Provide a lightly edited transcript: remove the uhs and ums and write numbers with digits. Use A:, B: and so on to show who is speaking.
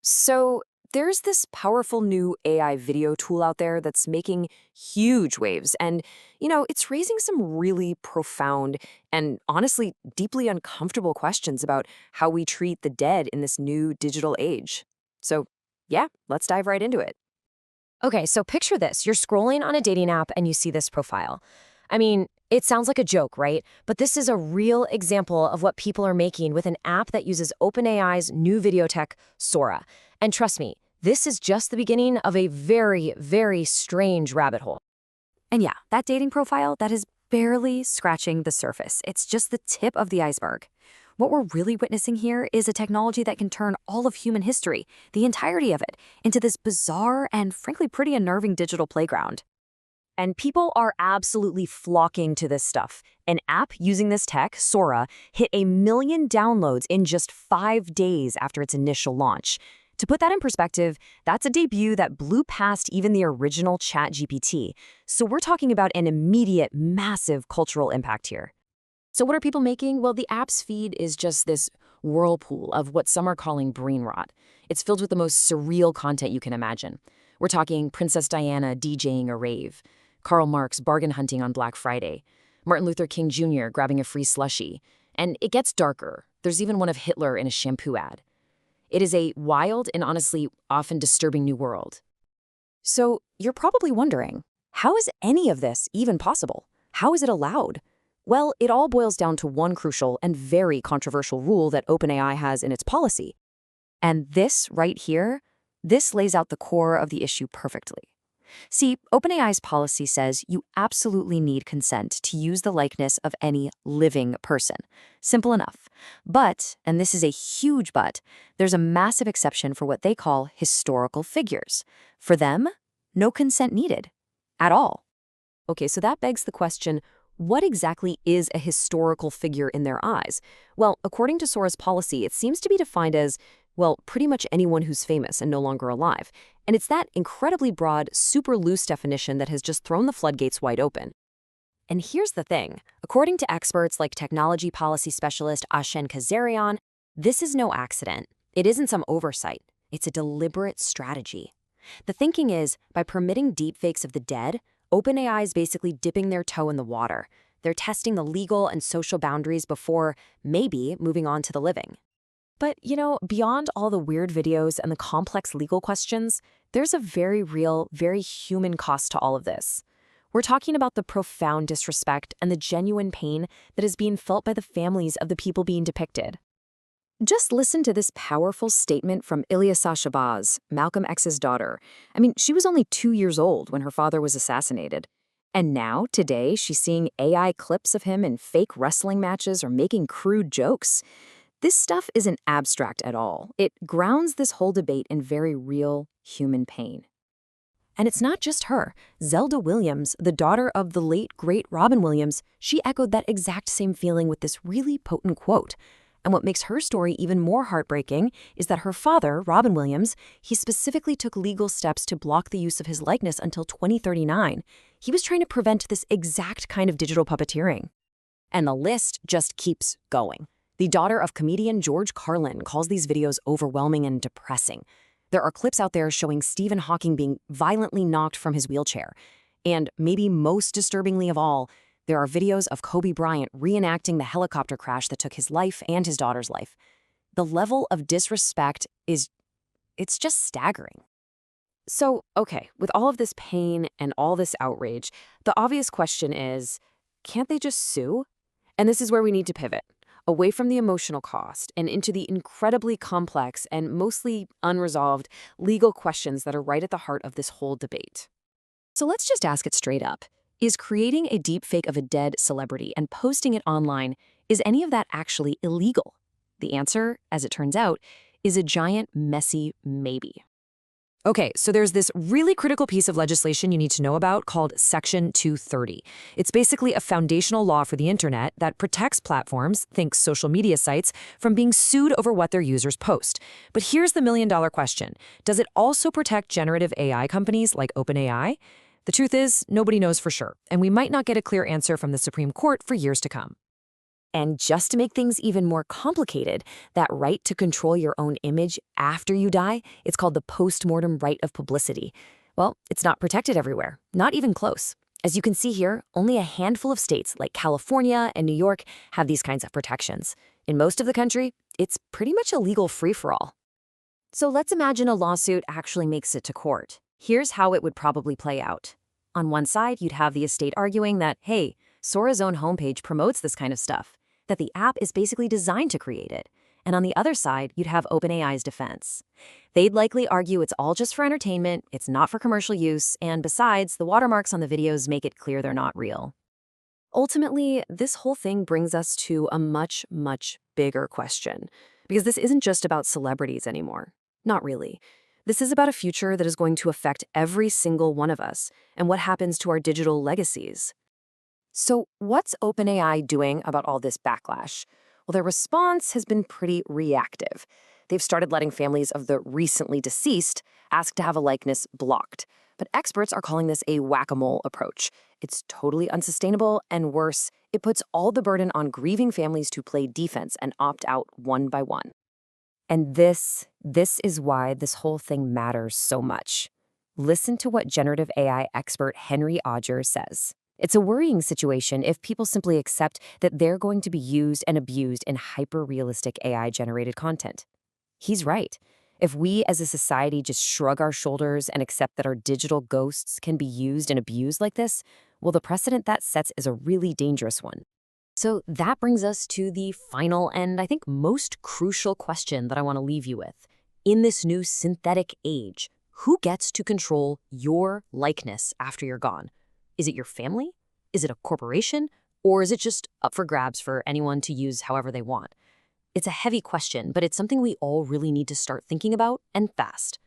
A: So there's this powerful new AI video tool out there that's making huge waves. And, it's raising some really profound and honestly deeply uncomfortable questions about how we treat the dead in this new digital age. So, yeah, let's dive right into it.
B: Okay, so picture this. You're scrolling on a dating app and you see this profile. I mean, it sounds like a joke, right? But this is a real example of what people are making with an app that uses OpenAI's new video tech, Sora. And trust me, this is just the beginning of a very, very strange rabbit hole.
A: And yeah, that dating profile, that is barely scratching the surface. It's just the tip of the iceberg. What we're really witnessing here is a technology that can turn all of human history, the entirety of it, into this bizarre and frankly pretty unnerving digital playground.
B: And people are absolutely flocking to this stuff. An app using this tech, Sora, hit 1 million downloads in just 5 days after its initial launch. To put that in perspective, that's a debut that blew past even the original ChatGPT. So we're talking about an immediate, massive cultural impact here. So what are people making? Well, the app's feed is just this whirlpool of what some are calling brain rot. It's filled with the most surreal content you can imagine. We're talking Princess Diana DJing a rave, Karl Marx bargain hunting on Black Friday, Martin Luther King Jr. grabbing a free slushie. And it gets darker. There's even one of Hitler in a shampoo ad. It is a wild and honestly often disturbing new world.
A: So you're probably wondering, how is any of this even possible? How is it allowed? Well, it all boils down to one crucial and very controversial rule that OpenAI has in its policy. And this right here, this lays out the core of the issue perfectly. See, OpenAI's policy says you absolutely need consent to use the likeness of any living person. Simple enough. But, and this is a huge but, there's a massive exception for what they call historical figures. For them, no consent needed. At all. Okay, so that begs the question, what exactly is a historical figure in their eyes? Well, according to Sora's policy, it seems to be defined as, well, pretty much anyone who's famous and no longer alive. And it's that incredibly broad, super loose definition that has just thrown the floodgates wide open. And here's the thing. According to experts like technology policy specialist Ashen Kazarian, this is no accident. It isn't some oversight. It's a deliberate strategy. The thinking is, by permitting deepfakes of the dead, OpenAI is basically dipping their toe in the water. They're testing the legal and social boundaries before, maybe, moving on to the living. But, beyond all the weird videos and the complex legal questions, there's a very real, very human cost to all of this. We're talking about the profound disrespect and the genuine pain that is being felt by the families of the people being depicted. Just listen to this powerful statement from Ilyasa Shabazz, Malcolm X's daughter. I mean, she was only 2 years old when her father was assassinated. And now, today, she's seeing AI clips of him in fake wrestling matches or making crude jokes. This stuff isn't abstract at all. It grounds this whole debate in very real human pain. And it's not just her. Zelda Williams, the daughter of the late, great Robin Williams, she echoed that exact same feeling with this really potent quote. And what makes her story even more heartbreaking is that her father, Robin Williams, he specifically took legal steps to block the use of his likeness until 2039. He was trying to prevent this exact kind of digital puppeteering. And the list just keeps going. The daughter of comedian George Carlin calls these videos overwhelming and depressing. There are clips out there showing Stephen Hawking being violently knocked from his wheelchair. And maybe most disturbingly of all, there are videos of Kobe Bryant reenacting the helicopter crash that took his life and his daughter's life. The level of disrespect it's just staggering. So, okay, with all of this pain and all this outrage, the obvious question is, can't they just sue? And this is where we need to pivot. Away from the emotional cost and into the incredibly complex and mostly unresolved legal questions that are right at the heart of this whole debate. So let's just ask it straight up. Is creating a deepfake of a dead celebrity and posting it online, is any of that actually illegal? The answer, as it turns out, is a giant, messy maybe. Okay, so there's this really critical piece of legislation you need to know about called Section 230. It's basically a foundational law for the internet that protects platforms, think social media sites, from being sued over what their users post. But here's the million-dollar question. Does it also protect generative AI companies like OpenAI? The truth is, nobody knows for sure, and we might not get a clear answer from the Supreme Court for years to come. And just to make things even more complicated, that right to control your own image after you die, it's called the post-mortem right of publicity. Well, it's not protected everywhere, not even close. As you can see here, only a handful of states like California and New York have these kinds of protections. In most of the country, it's pretty much a legal free-for-all.
B: So let's imagine a lawsuit actually makes it to court. Here's how it would probably play out. On one side, you'd have the estate arguing that, hey, Sora's own homepage promotes this kind of stuff, that the app is basically designed to create it. And on the other side, you'd have OpenAI's defense. They'd likely argue it's all just for entertainment, it's not for commercial use, and besides, the watermarks on the videos make it clear they're not real.
A: Ultimately, this whole thing brings us to a much, much bigger question, because this isn't just about celebrities anymore. Not really. This is about a future that is going to affect every single one of us and what happens to our digital legacies. So what's OpenAI doing about all this backlash? Well, their response has been pretty reactive. They've started letting families of the recently deceased ask to have a likeness blocked. But experts are calling this a whack-a-mole approach. It's totally unsustainable, and worse, it puts all the burden on grieving families to play defense and opt out one by one. And this is why this whole thing matters so much. Listen to what generative AI expert Henry Odger says. It's a worrying situation if people simply accept that they're going to be used and abused in hyper-realistic AI-generated content. He's right. If we as a society just shrug our shoulders and accept that our digital ghosts can be used and abused like this, well, the precedent that sets is a really dangerous one. So that brings us to the final and I think most crucial question that I want to leave you with. In this new synthetic age, who gets to control your likeness after you're gone? Is it your family? Is it a corporation? Or is it just up for grabs for anyone to use however they want? It's a heavy question, but it's something we all really need to start thinking about, and fast.